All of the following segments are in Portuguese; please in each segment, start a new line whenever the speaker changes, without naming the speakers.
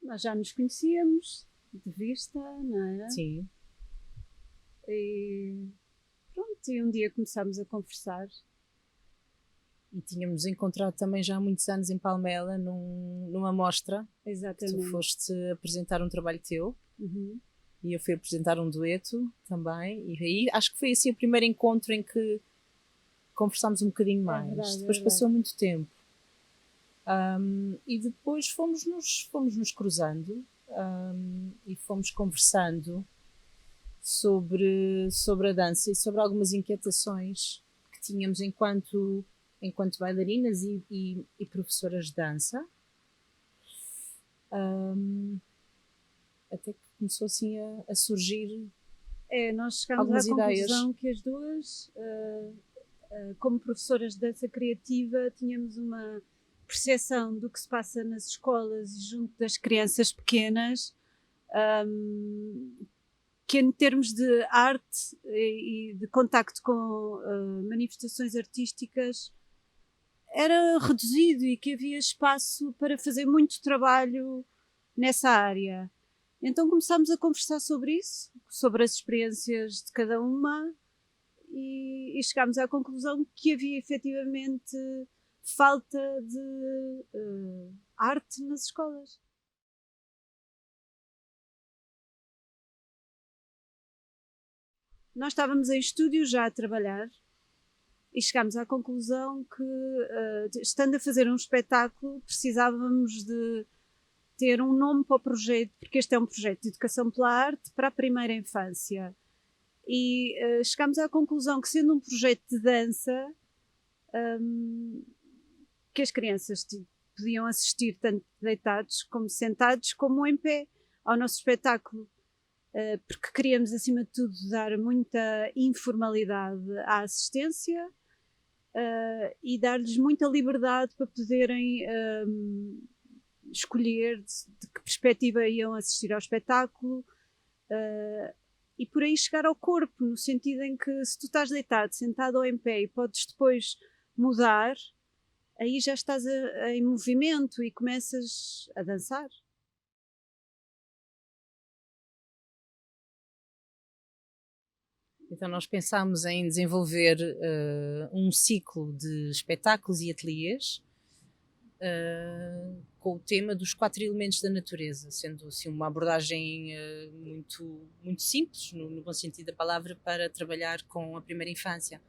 nós já nos conhecíamos de vista, não é?
Sim.
E pronto, e um dia começámos a conversar.
E tínhamos encontrado também já há muitos anos em Palmela, numa mostra, que tu
Exatamente.
foste apresentar um trabalho teu.
Uhum.
E eu fui apresentar um dueto também. E aí acho que foi assim o primeiro encontro em que conversámos um bocadinho
É
mais.
verdade, é
Depois
verdade.
passou muito tempo. E depois fomos nos cruzando, e fomos conversando sobre a dança e sobre algumas inquietações que tínhamos enquanto bailarinas e professoras de dança. Até que começou assim a surgir
Nós chegámos à
algumas ideias.
conclusão que as duas, como professoras de dança criativa, tínhamos uma percepção do que se passa nas escolas e junto das crianças pequenas, que em termos de arte e de contacto com manifestações artísticas era reduzido e que havia espaço para fazer muito trabalho nessa área. Então começámos a conversar sobre isso, sobre as experiências de cada uma e chegámos à conclusão que havia efetivamente falta de arte nas escolas. Nós estávamos em estúdio já a trabalhar e chegámos à conclusão que, estando a fazer um espetáculo, precisávamos de ter um nome para o projeto, porque este é um projeto de educação pela arte para a primeira infância. E chegámos à conclusão que, sendo um projeto de dança, que as crianças podiam assistir tanto deitados como sentados, como em pé ao nosso espetáculo. Porque queríamos, acima de tudo, dar muita informalidade à assistência e dar-lhes muita liberdade para poderem escolher de que perspectiva iam assistir ao espetáculo e por aí chegar ao corpo, no sentido em que se tu estás deitado, sentado ou em pé e podes depois mudar, aí já estás em movimento e começas a dançar.
Então nós pensámos em desenvolver um ciclo de espetáculos e ateliês com o tema dos 4 elementos da natureza, sendo assim uma abordagem muito, muito simples, no bom sentido da palavra, para trabalhar com a primeira infância.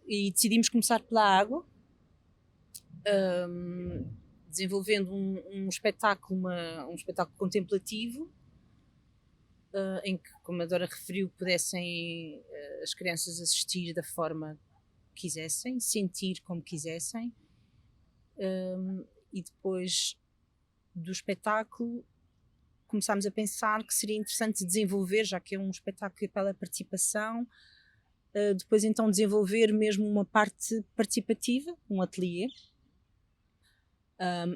E decidimos começar pela água, desenvolvendo um espetáculo, um espetáculo contemplativo, em que, como a Dora referiu, pudessem as crianças assistir da forma que quisessem, sentir como quisessem, e depois do espetáculo começámos a pensar que seria interessante desenvolver, já que é um espetáculo pela participação, depois então desenvolver mesmo uma parte participativa, um ateliê,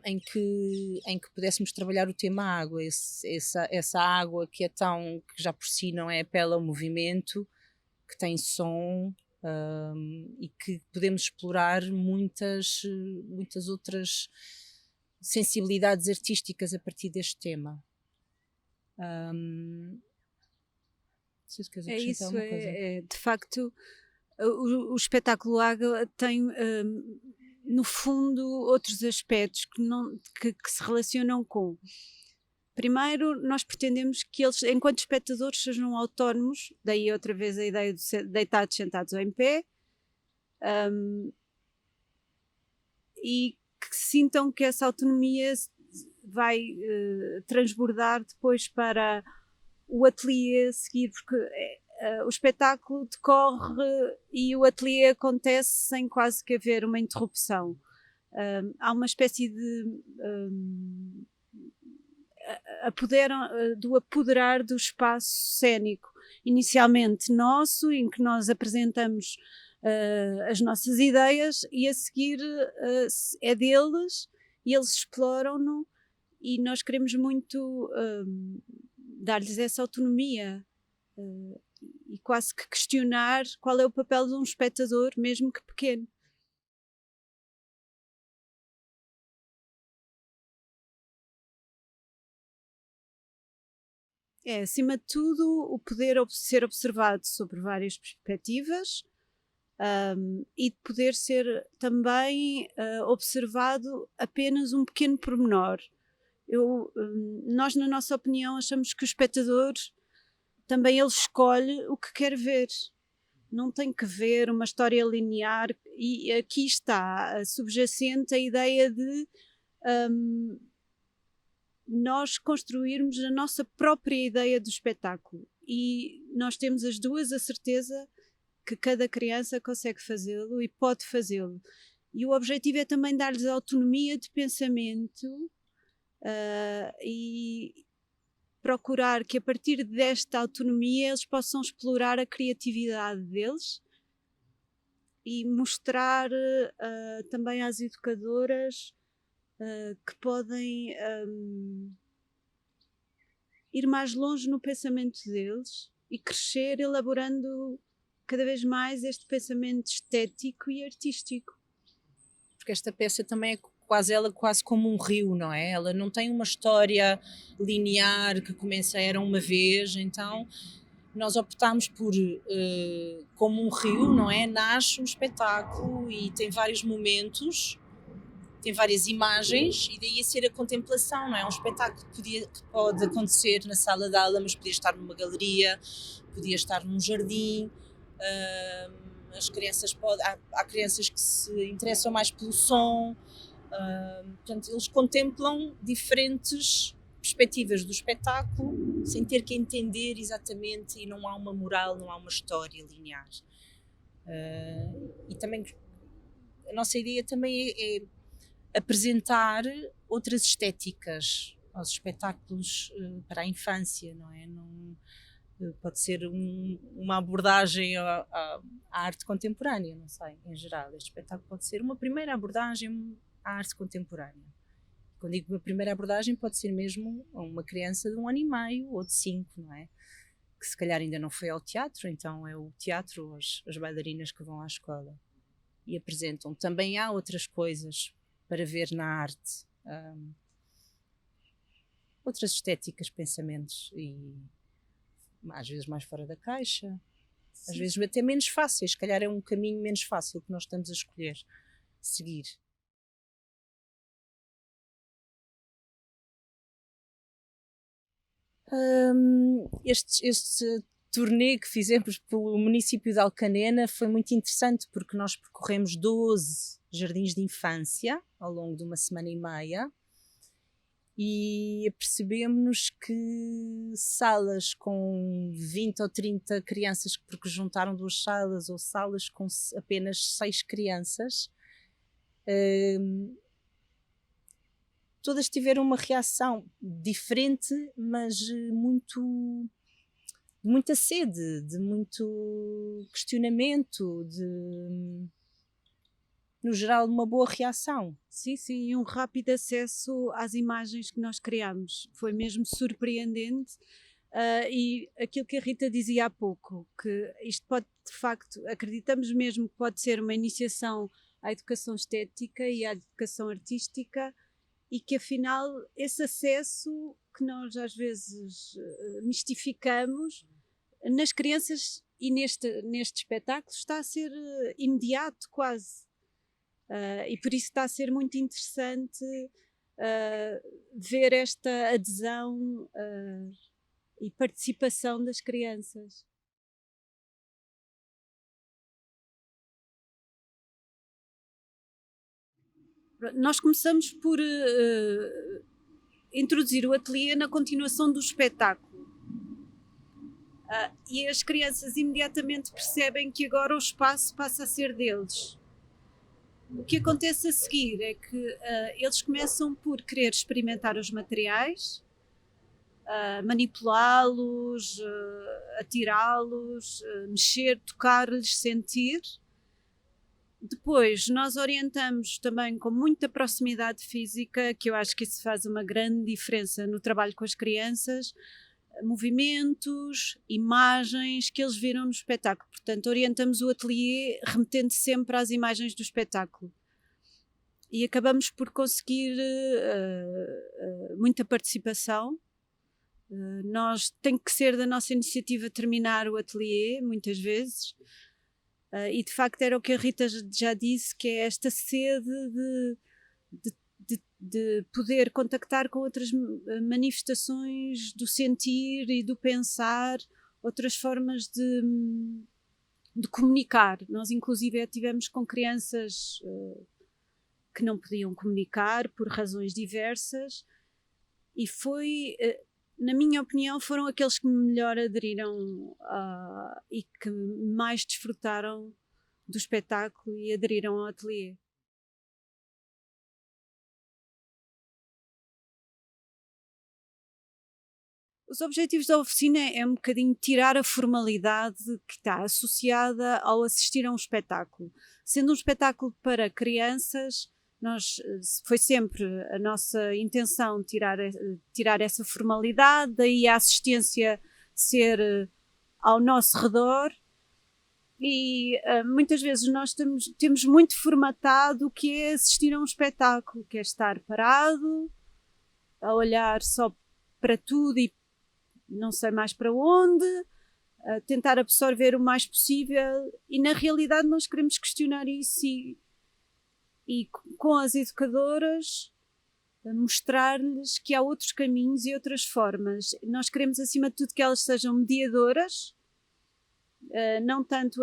em que pudéssemos trabalhar o tema água, essa água que que já por si não é apela ao movimento, que tem som, e que podemos explorar muitas outras sensibilidades artísticas a partir deste tema. Não sei se queres
É
acrescentar
isso,
alguma coisa.
de facto, o espetáculo Água tem, no fundo, outros aspectos que se relacionam com. Primeiro, nós pretendemos que eles, enquanto espectadores, sejam autónomos, daí outra vez a ideia de ser deitados, sentados ou em pé, e que sintam que essa autonomia vai transbordar depois para o ateliê a seguir, porque o espetáculo decorre e o ateliê acontece sem quase que haver uma interrupção. Há uma espécie de do apoderar do espaço cênico, inicialmente nosso, em que nós apresentamos as nossas ideias e a seguir é deles e eles exploram-no e nós queremos muito dar-lhes essa autonomia e quase que questionar qual é o papel de um espectador, mesmo que pequeno. É, acima de tudo, o poder ser observado sobre várias perspectivas, e de poder ser também observado apenas um pequeno pormenor. Nós, na nossa opinião, achamos que o espectador também ele escolhe o que quer ver. Não tem que ver uma história linear, e aqui está subjacente a ideia de nós construirmos a nossa própria ideia do espetáculo, e nós temos as duas a certeza que cada criança consegue fazê-lo e pode fazê-lo, e o objetivo é também dar-lhes autonomia de pensamento, e procurar que a partir desta autonomia eles possam explorar a criatividade deles e mostrar também às educadoras que podem ir mais longe no pensamento deles e crescer elaborando cada vez mais este pensamento estético e artístico.
Porque esta peça também é quase como um rio, não é? Ela não tem uma história linear que começa era uma vez, então nós optámos por, como um rio, não é? Nasce um espetáculo e tem vários momentos, tem várias imagens, e daí a ser a contemplação, não é? Um espetáculo que pode acontecer na sala de aula, mas podia estar numa galeria, podia estar num jardim. As crianças há crianças que se interessam mais pelo som, portanto eles contemplam diferentes perspectivas do espetáculo sem ter que entender exatamente, e não há uma moral, não há uma história linear. E também a nossa ideia também é apresentar outras estéticas aos espetáculos para a infância, não é? Pode ser uma abordagem à arte contemporânea, não sei, em geral. Este espetáculo pode ser uma primeira abordagem à arte contemporânea. Quando digo uma primeira abordagem, pode ser mesmo uma criança de 1 ano e meio ou de 5, não é? Que se calhar ainda não foi ao teatro, então é o teatro, as bailarinas que vão à escola e apresentam. Também há outras coisas para ver na arte, outras estéticas, pensamentos, e às vezes mais fora da caixa, às vezes até menos fáceis, se calhar é um caminho menos fácil que nós estamos a escolher seguir. Este turnê que fizemos pelo município de Alcanena foi muito interessante, porque nós percorremos 12 jardins de infância ao longo de uma semana e meia, e apercebemos que salas com 20 ou 30 crianças, porque juntaram 2 salas, ou salas com apenas 6 crianças, todas tiveram uma reação diferente, mas muita sede, de muito questionamento, no geral, uma boa reação.
Sim, e um rápido acesso às imagens que nós criamos. Foi mesmo surpreendente. E aquilo que a Rita dizia há pouco, que isto pode, de facto, acreditamos mesmo que pode ser uma iniciação à educação estética e à educação artística, e que afinal esse acesso que nós às vezes mistificamos nas crianças e neste espetáculo está a ser imediato quase. E por isso está a ser muito interessante ver esta adesão e participação das crianças. Nós começamos por introduzir o ateliê na continuação do espetáculo. E as crianças imediatamente percebem que agora o espaço passa a ser deles. O que acontece a seguir é que eles começam por querer experimentar os materiais, manipulá-los, atirá-los, mexer, tocar-lhes, sentir. Depois nós orientamos também com muita proximidade física, que eu acho que isso faz uma grande diferença no trabalho com as crianças, movimentos, imagens que eles viram no espetáculo. Portanto, orientamos o ateliê remetendo sempre às imagens do espetáculo. E acabamos por conseguir muita participação Nós tem que ser da nossa iniciativa terminar o ateliê, muitas vezes, e de facto era o que a Rita já disse, que é esta sede de poder contactar com outras manifestações do sentir e do pensar, outras formas de comunicar. Nós inclusive tivemos com crianças que não podiam comunicar por razões diversas, e foi, na minha opinião, foram aqueles que melhor aderiram e que mais desfrutaram do espetáculo e aderiram ao ateliê. Os objetivos da oficina é um bocadinho tirar a formalidade que está associada ao assistir a um espetáculo. Sendo um espetáculo para crianças, foi sempre a nossa intenção tirar essa formalidade, daí a assistência ser ao nosso redor, e muitas vezes nós temos muito formatado o que é assistir a um espetáculo, que é estar parado, a olhar só para tudo e não sei mais para onde, tentar absorver o mais possível, e na realidade nós queremos questionar isso e com as educadoras mostrar-lhes que há outros caminhos e outras formas. Nós queremos acima de tudo que elas sejam mediadoras, não tanto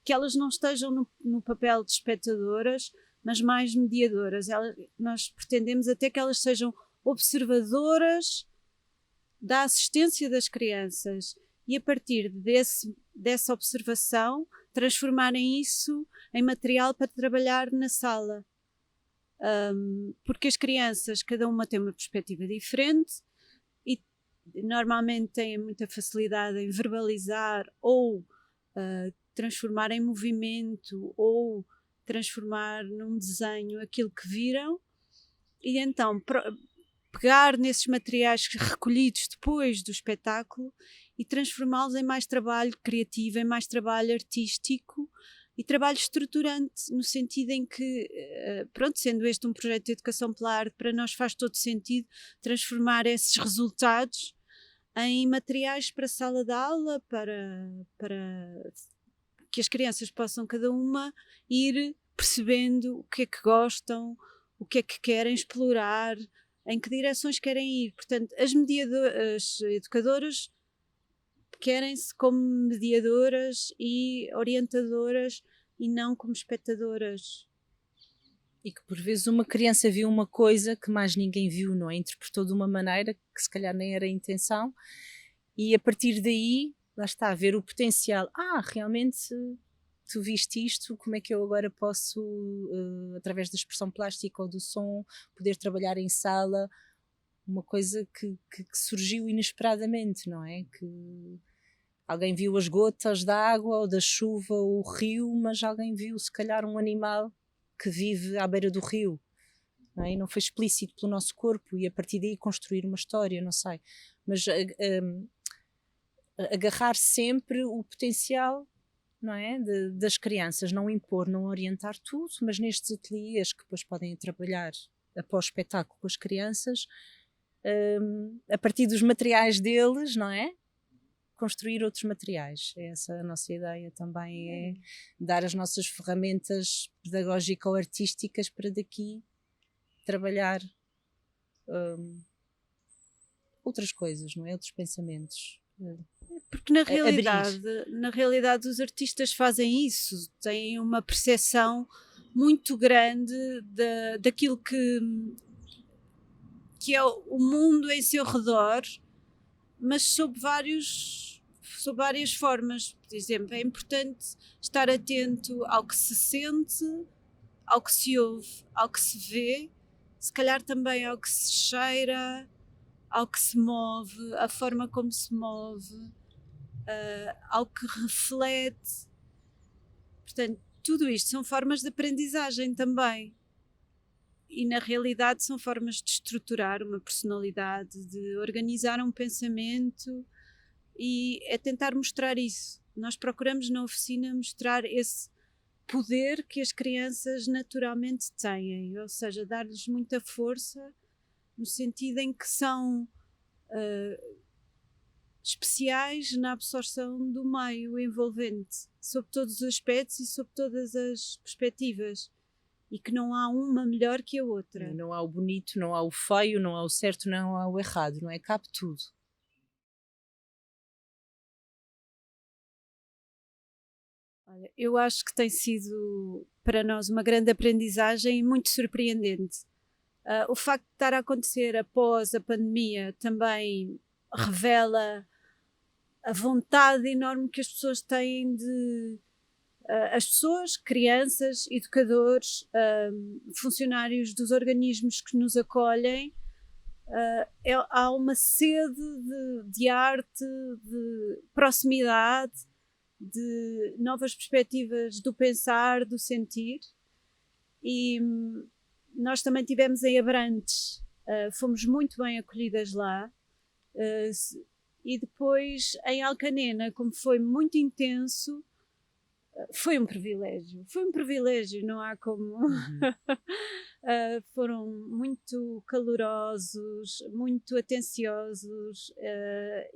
que elas não estejam no papel de espectadoras, mas mais mediadoras. Nós pretendemos até que elas sejam observadoras da assistência das crianças, e a partir dessa observação transformarem isso em material para trabalhar na sala, porque as crianças, cada uma tem uma perspectiva diferente e normalmente têm muita facilidade em verbalizar ou transformar em movimento ou transformar num desenho aquilo que viram, e então pegar nesses materiais recolhidos depois do espetáculo e transformá-los em mais trabalho criativo, em mais trabalho artístico e trabalho estruturante, no sentido em que, sendo este um projeto de educação pela arte, para nós faz todo sentido transformar esses resultados em materiais para a sala de aula, para que as crianças possam cada uma ir percebendo o que é que gostam, o que é que querem explorar, em que direções querem ir. Portanto, as educadoras querem-se como mediadoras e orientadoras e não como espectadoras.
E que por vezes uma criança viu uma coisa que mais ninguém viu, não é? Interpretou de uma maneira que se calhar nem era a intenção, e a partir daí, lá está, ver o potencial. Realmente tu viste isto, como é que eu agora posso, através da expressão plástica ou do som, poder trabalhar em sala uma coisa que surgiu inesperadamente, não é? Que alguém viu as gotas da água ou da chuva ou o rio, mas alguém viu se calhar um animal que vive à beira do rio, não é? E não foi explícito pelo nosso corpo, e a partir daí construir uma história, não sei. Mas agarrar sempre o potencial, não é? Das crianças, não impor, não orientar tudo, mas nestes ateliês que depois podem trabalhar após o espetáculo com as crianças, a partir dos materiais deles, não é? Construir outros materiais. Essa é a nossa ideia também, é dar as nossas ferramentas pedagógico-artísticas para daqui trabalhar outras coisas, não é? Outros pensamentos.
Porque na realidade os artistas fazem isso, têm uma percepção muito grande daquilo que é o mundo em seu redor, mas sob várias formas. Por exemplo, é importante estar atento ao que se sente, ao que se ouve, ao que se vê, se calhar também ao que se cheira, ao que se move, a forma como se move, ao que reflete. Portanto, tudo isto são formas de aprendizagem também. E na realidade são formas de estruturar uma personalidade, de organizar um pensamento, e é tentar mostrar isso. Nós procuramos na oficina mostrar esse poder que as crianças naturalmente têm, ou seja, dar-lhes muita força, no sentido em que são especiais na absorção do meio envolvente, sob todos os aspectos e sob todas as perspectivas, e que não há uma melhor que a outra.
Não há o bonito, não há o feio, não há o certo, não há o errado, não é? Cabe tudo.
Olha, eu acho que tem sido para nós uma grande aprendizagem e muito surpreendente. O facto de estar a acontecer após a pandemia também revela a vontade enorme que as pessoas têm de. As pessoas, crianças, educadores, funcionários dos organismos que nos acolhem, há uma sede de arte, de proximidade, de novas perspectivas do pensar, do sentir. E nós também tivemos em Abrantes, fomos muito bem acolhidas lá, e depois em Alcanena, como foi muito intenso, foi um privilégio, não há como. Foram muito calorosos, muito atenciosos,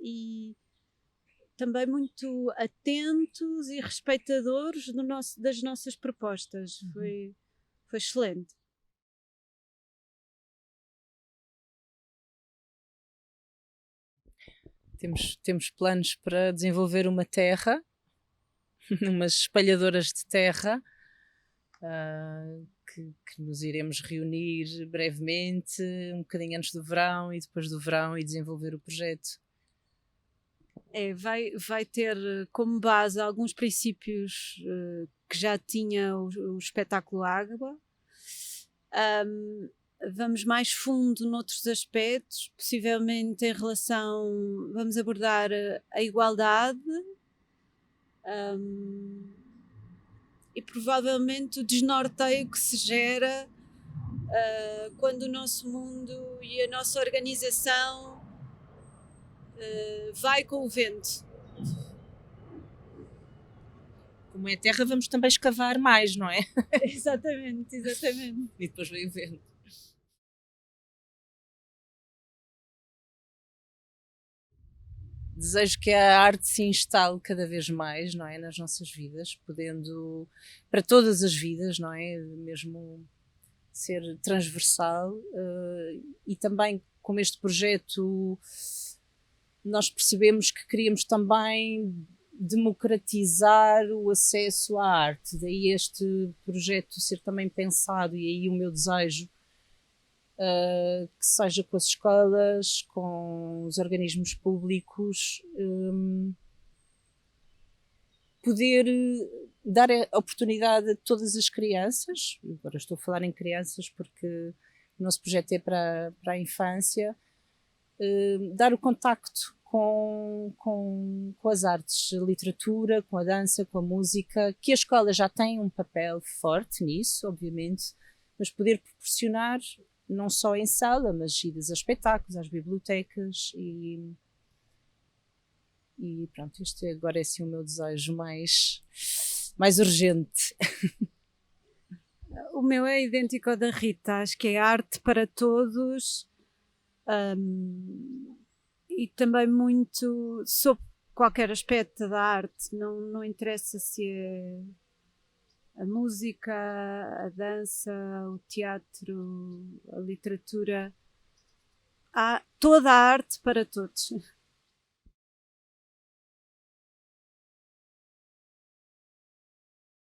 e também muito atentos e respeitadores das nossas propostas. Foi excelente.
Temos planos para desenvolver uma terra, umas espalhadoras de terra, que nos iremos reunir brevemente, um bocadinho antes do verão e depois do verão, e desenvolver o projeto.
Vai ter como base alguns princípios que já tinha o espetáculo Água. Vamos mais fundo noutros aspectos, possivelmente em relação. Vamos abordar a igualdade e provavelmente o desnorteio que se gera quando o nosso mundo e a nossa organização vai com o vento.
Como é terra, vamos também escavar mais, não é?
Exatamente.
E depois vem o vento. Desejo que a arte se instale cada vez mais, não é, nas nossas vidas, podendo, para todas as vidas, não é, mesmo ser transversal, e também como este projeto nós percebemos que queríamos também democratizar o acesso à arte, daí este projeto ser também pensado, e aí o meu desejo que seja com as escolas, com os organismos públicos, poder dar a oportunidade a todas as crianças. Agora estou a falar em crianças porque o nosso projeto é para a infância, dar o contacto com as artes, a literatura, com a dança, com a música, que a escola já tem um papel forte nisso, obviamente, mas poder proporcionar não só em sala, mas idas a espetáculos, às bibliotecas, e pronto, este agora é assim o meu desejo mais urgente.
O meu é idêntico ao da Rita, acho que é arte para todos, e também muito sobre qualquer aspecto da arte, não interessa se é a música, a dança, o teatro, a literatura, há toda a arte para todos.